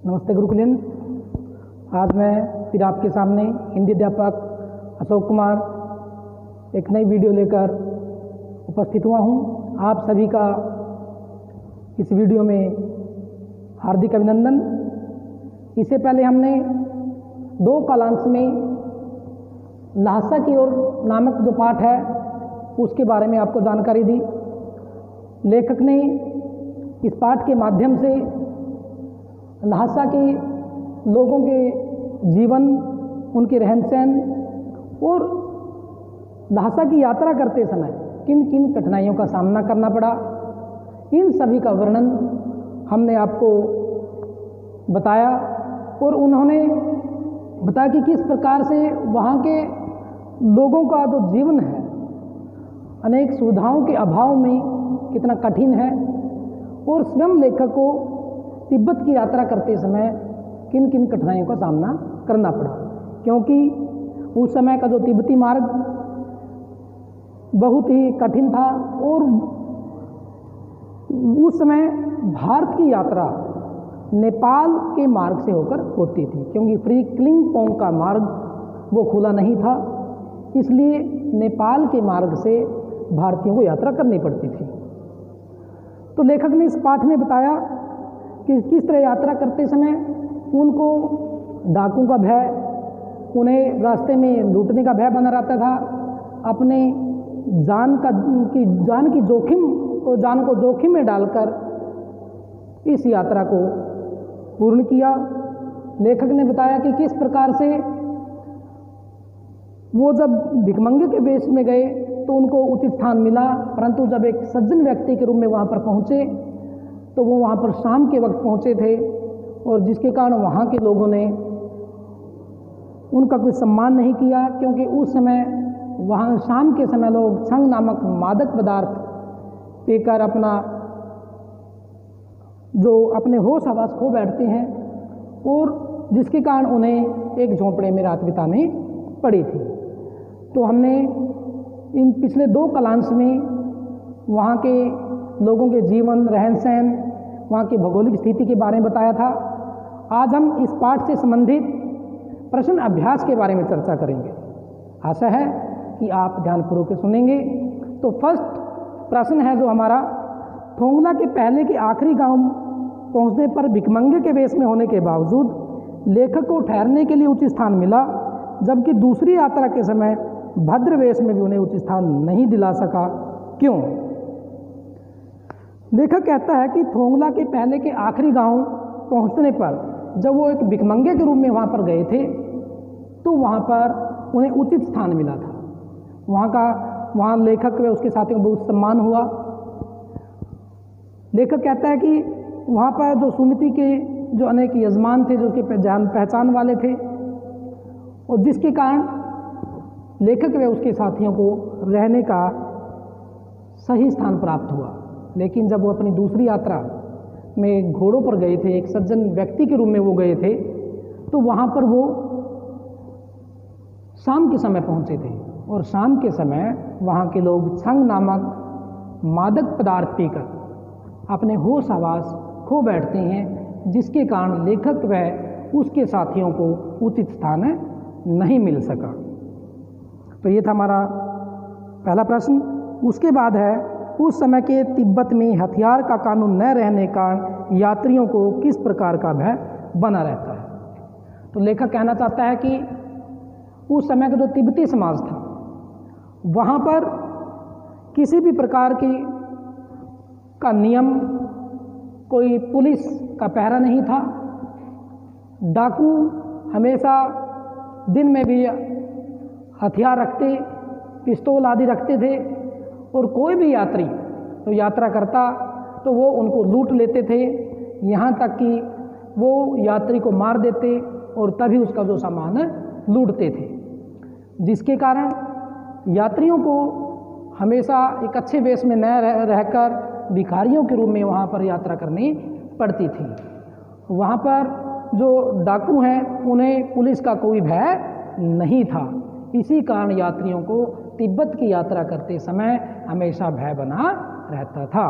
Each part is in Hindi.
नमस्ते गुरुकुलीन। आज मैं फिर आपके सामने हिंदी अध्यापक अशोक कुमार एक नई वीडियो लेकर उपस्थित हुआ हूँ। आप सभी का इस वीडियो में हार्दिक अभिनंदन। इससे पहले हमने दो कालांश में लहासा की ओर नामक जो पाठ है उसके बारे में आपको जानकारी दी। लेखक ने इस पाठ के माध्यम से लहासा के लोगों के जीवन, उनके रहन सहन और लहासा की यात्रा करते समय किन किन कठिनाइयों का सामना करना पड़ा, इन सभी का वर्णन हमने आपको बताया। और उन्होंने बताया कि किस प्रकार से वहाँ के लोगों का जो जीवन है अनेक सुविधाओं के अभाव में कितना कठिन है, और स्वयं लेखक को तिब्बत की यात्रा करते समय किन किन कठिनाइयों का सामना करना पड़ा, क्योंकि उस समय का जो तिब्बती मार्ग बहुत ही कठिन था। और उस समय भारत की यात्रा नेपाल के मार्ग से होकर होती थी, क्योंकि फ्री क्लिंगपोंग का मार्ग वो खुला नहीं था, इसलिए नेपाल के मार्ग से भारतीयों को यात्रा करनी पड़ती थी। तो लेखक ने इस पाठ में बताया कि किस तरह यात्रा करते समय उनको डाकू का भय, उन्हें रास्ते में लूटने का भय बना रहता था। अपने जान की जान को जोखिम में डालकर इस यात्रा को पूर्ण किया। लेखक ने बताया कि किस प्रकार से वो जब भिखमंगे के वेश में गए तो उनको उचित स्थान मिला, परंतु जब एक सज्जन व्यक्ति के रूप में वहाँ पर पहुँचे तो वो वहाँ पर शाम के वक्त पहुँचे थे, और जिसके कारण वहाँ के लोगों ने उनका कोई सम्मान नहीं किया, क्योंकि उस समय वहाँ शाम के समय लोग छंग नामक मादक पदार्थ पीकर अपने होश हवास खो बैठते हैं, और जिसके कारण उन्हें एक झोंपड़े में रात बितानी पड़ी थी। तो हमने इन पिछले दो कालांश में वहाँ के लोगों के जीवन, रहन सहन, वहाँ की भौगोलिक स्थिति के बारे में बताया था। आज हम इस पाठ से संबंधित प्रश्न अभ्यास के बारे में चर्चा करेंगे। आशा है कि आप ध्यानपूर्वक सुनेंगे। तो फर्स्ट प्रश्न है जो हमारा, थोंगला के पहले के आखिरी गांव पहुंचने पर भिखमंगे के वेश में होने के बावजूद लेखक को ठहरने के लिए उचित स्थान मिला, जबकि दूसरी यात्रा के समय भद्र वेश में भी उन्हें उचित स्थान नहीं दिला सका, क्यों? लेखक कहता है कि थोंगला के पहले के आखिरी गांव पहुंचने पर जब वो एक भिखमंगे के रूप में वहाँ पर गए थे तो वहाँ पर उन्हें उचित स्थान मिला था। वहाँ लेखक व उसके साथियों को बहुत सम्मान हुआ। लेखक कहता है कि वहाँ पर जो सुमिति के जो अनेक यजमान थे, जो उसके पहचान वाले थे, और जिसके कारण लेखक व उसके साथियों को रहने का सही स्थान प्राप्त हुआ। लेकिन जब वो अपनी दूसरी यात्रा में घोड़ों पर गए थे, एक सज्जन व्यक्ति के रूप में वो गए थे, तो वहाँ पर वो शाम के समय पहुँचे थे, और शाम के समय वहाँ के लोग छंग नामक मादक पदार्थ पीकर अपने होश हवास खो बैठते हैं, जिसके कारण लेखक व उसके साथियों को उचित स्थान नहीं मिल सका। तो ये था हमारा पहला प्रश्न। उसके बाद है, उस समय के तिब्बत में हथियार का कानून न रहने का यात्रियों को किस प्रकार का भय बना रहता है। तो लेखक कहना चाहता है कि उस समय का जो तिब्बती समाज था वहाँ पर किसी भी प्रकार का नियम, कोई पुलिस का पहरा नहीं था। डाकू हमेशा दिन में भी हथियार रखते, पिस्तौल आदि रखते थे, और कोई भी यात्री तो यात्रा करता तो वो उनको लूट लेते थे, यहाँ तक कि वो यात्री को मार देते और तभी उसका जो सामान लूटते थे, जिसके कारण यात्रियों को हमेशा एक अच्छे वेश में न रहकर भिखारियों के रूप में वहाँ पर यात्रा करनी पड़ती थी। वहाँ पर जो डाकू हैं उन्हें पुलिस का कोई भय नहीं था, इसी कारण यात्रियों को तिब्बत की यात्रा करते समय हमेशा भय बना रहता था।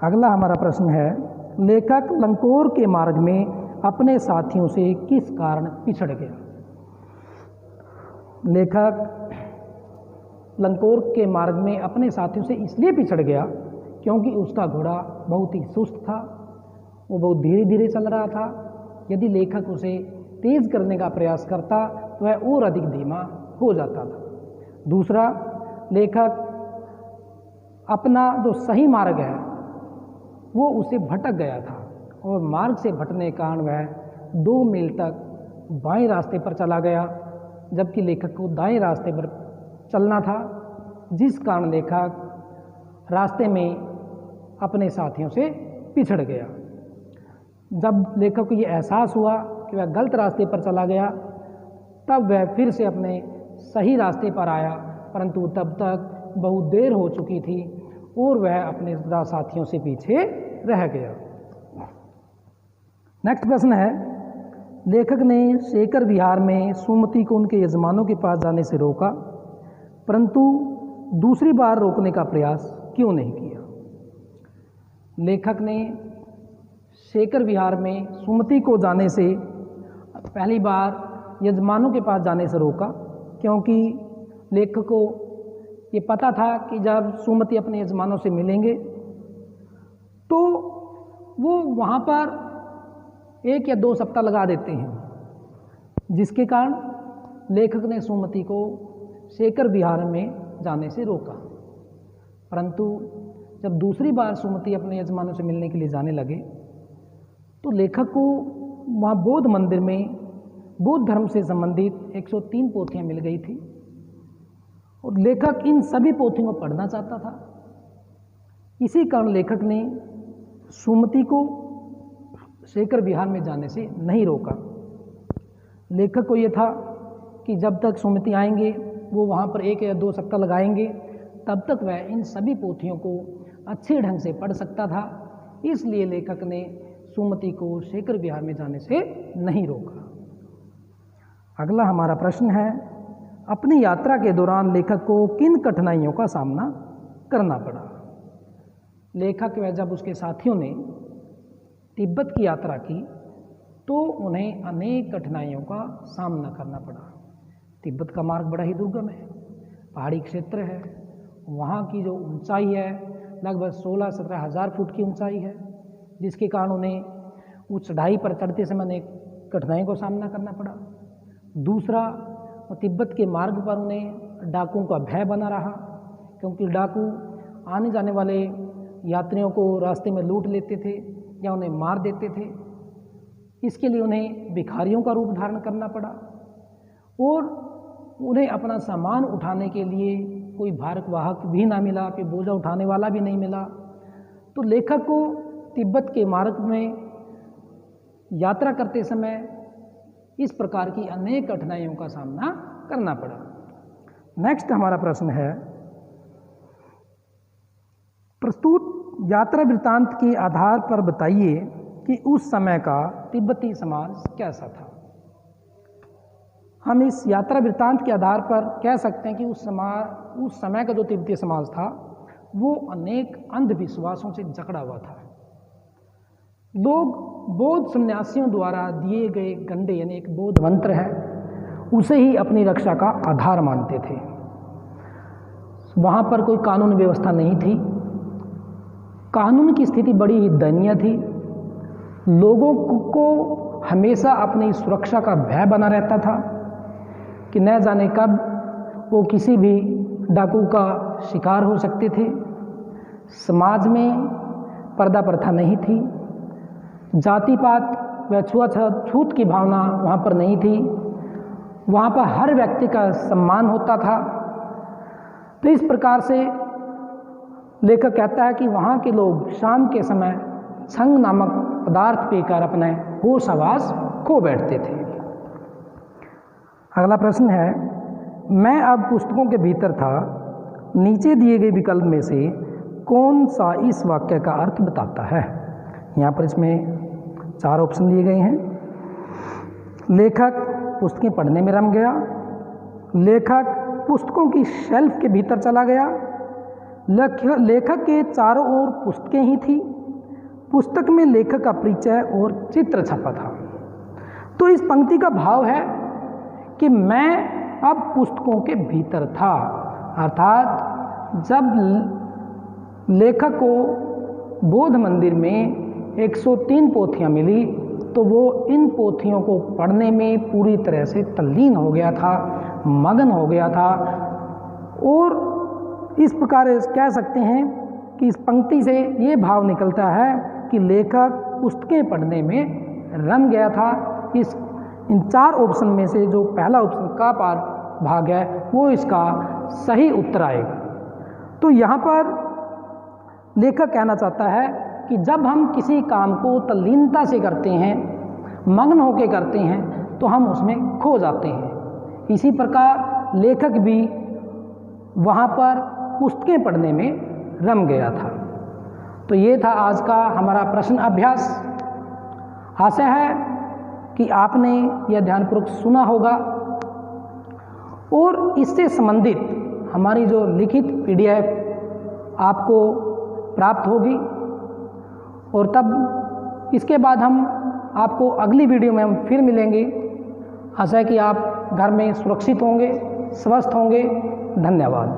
अगला हमारा प्रश्न है, लेखक लंकोर के मार्ग में अपने साथियों से किस कारण पिछड़ गया? लेखक लंकोर के मार्ग में अपने साथियों से इसलिए पिछड़ गया क्योंकि उसका घोड़ा बहुत ही सुस्त था, वो बहुत धीरे धीरे चल रहा था। यदि लेखक उसे तेज करने का प्रयास करता तो वह और अधिक धीमा हो जाता था। दूसरा, लेखक अपना जो सही मार्ग है वो उसे भटक गया था और मार्ग से भटकने के कारण वह 2 मील तक बाएं रास्ते पर चला गया, जबकि लेखक को दाएं रास्ते पर चलना था, जिस कारण लेखक रास्ते में अपने साथियों से पिछड़ गया। जब लेखक को ये एहसास हुआ कि वह गलत रास्ते पर चला गया, तब वह फिर से अपने सही रास्ते पर आया, परंतु तब तक बहुत देर हो चुकी थी और वह अपने साथियों से पीछे रह गया। नेक्स्ट प्रश्न है, लेखक ने शेखर विहार में सुमति को उनके यजमानों के पास जाने से रोका, परंतु दूसरी बार रोकने का प्रयास क्यों नहीं किया? लेखक ने शेखर विहार में सुमति को जाने से पहली बार यजमानों के पास जाने से रोका, क्योंकि लेखक को ये पता था कि जब सुमति अपने यजमानों से मिलेंगे तो वो वहाँ पर 1 या 2 सप्ताह लगा देते हैं, जिसके कारण लेखक ने सुमति को शेखर विहार में जाने से रोका। परंतु जब दूसरी बार सुमति अपने यजमानों से मिलने के लिए जाने लगे तो लेखक को वहाँ बौद्ध मंदिर में बौद्ध धर्म से संबंधित 103 पोथियाँ मिल गई थी और लेखक इन सभी पोथियों को पढ़ना चाहता था। इसी कारण लेखक ने सुमति को शेखर विहार में जाने से नहीं रोका। लेखक को ये था कि जब तक सुमति आएंगे वो वहाँ पर 1 या 2 सप्ताह लगाएंगे, तब तक वह इन सभी पोथियों को अच्छे ढंग से पढ़ सकता था। इसलिए लेखक ने सुमति को शेखर विहार में जाने से नहीं रोका। अगला हमारा प्रश्न है, अपनी यात्रा के दौरान लेखक को किन कठिनाइयों का सामना करना पड़ा? लेखक व जब उसके साथियों ने तिब्बत की यात्रा की तो उन्हें अनेक कठिनाइयों का सामना करना पड़ा। तिब्बत का मार्ग बड़ा ही दुर्गम है, पहाड़ी क्षेत्र है, वहाँ की जो ऊंचाई है लगभग 16-17 हज़ार फुट की ऊंचाई है, जिसके कारण उन्हें उस चढ़ाई पर चढ़ते समय अनेक कठिनाइयों का सामना करना पड़ा। दूसरा, तिब्बत के मार्ग पर उन्हें डाकुओं का भय बना रहा, क्योंकि डाकू आने जाने वाले यात्रियों को रास्ते में लूट लेते थे या उन्हें मार देते थे। इसके लिए उन्हें भिखारियों का रूप धारण करना पड़ा और उन्हें अपना सामान उठाने के लिए कोई भारक वाहक भी ना मिला, कोई बोझा उठाने वाला भी नहीं मिला। तो लेखक को तिब्बत के मार्ग में यात्रा करते समय इस प्रकार की अनेक कठिनाइयों का सामना करना पड़ा। नेक्स्ट हमारा प्रश्न है, प्रस्तुत यात्रा वृत्तांत के आधार पर बताइए कि उस समय का तिब्बती समाज कैसा था। हम इस यात्रा वृत्तांत के आधार पर कह सकते हैं कि उस समय का जो तिब्बती समाज था वो अनेक अंधविश्वासों से जकड़ा हुआ था। लोग बौद्ध सन्यासियों द्वारा दिए गए गंडे यानी एक बौद्ध मंत्र है उसे ही अपनी रक्षा का आधार मानते थे। वहाँ पर कोई कानून व्यवस्था नहीं थी, कानून की स्थिति बड़ी ही दयनीय थी। लोगों को हमेशा अपनी सुरक्षा का भय बना रहता था कि न जाने कब वो किसी भी डाकू का शिकार हो सकते थे। समाज में पर्दा प्रथा नहीं थी, जाति पात व छूत की भावना वहाँ पर नहीं थी, वहाँ पर हर व्यक्ति का सम्मान होता था। तो इस प्रकार से लेखक कहता है कि वहाँ के लोग शाम के समय छंग नामक पदार्थ पीकर अपने होश आवास खो बैठते थे। अगला प्रश्न है, मैं अब पुस्तकों के भीतर था, नीचे दिए गए विकल्प में से कौन सा इस वाक्य का अर्थ बताता है? यहाँ पर इसमें 4 ऑप्शन दिए गए हैं। लेखक पुस्तकें पढ़ने में रम गया, लेखक पुस्तकों की शेल्फ के भीतर चला गया, लेखक के चारों ओर पुस्तकें ही थी, पुस्तक में लेखक का परिचय और चित्र छपा था। तो इस पंक्ति का भाव है कि मैं अब पुस्तकों के भीतर था, अर्थात जब लेखक को बौद्ध मंदिर में 103 पोथियाँ मिली तो वो इन पोथियों को पढ़ने में पूरी तरह से तल्लीन हो गया था, मगन हो गया था। और इस प्रकार कह सकते हैं कि इस पंक्ति से ये भाव निकलता है कि लेखक पुस्तकें पढ़ने में रम गया था। इन 4 ऑप्शन में से जो पहला ऑप्शन का भाग है वो इसका सही उत्तर आएगा। तो यहाँ पर लेखक कहना चाहता है कि जब हम किसी काम को तल्लीनता से करते हैं, मग्न होकर करते हैं, तो हम उसमें खो जाते हैं। इसी प्रकार लेखक भी वहाँ पर पुस्तकें पढ़ने में रम गया था। तो ये था आज का हमारा प्रश्न अभ्यास। आशा है कि आपने यह ध्यानपूर्वक सुना होगा और इससे संबंधित हमारी जो लिखित PDF आपको प्राप्त होगी। और तब इसके बाद हम आपको अगली वीडियो में हम फिर मिलेंगे। आशा है कि आप घर में सुरक्षित होंगे, स्वस्थ होंगे। धन्यवाद।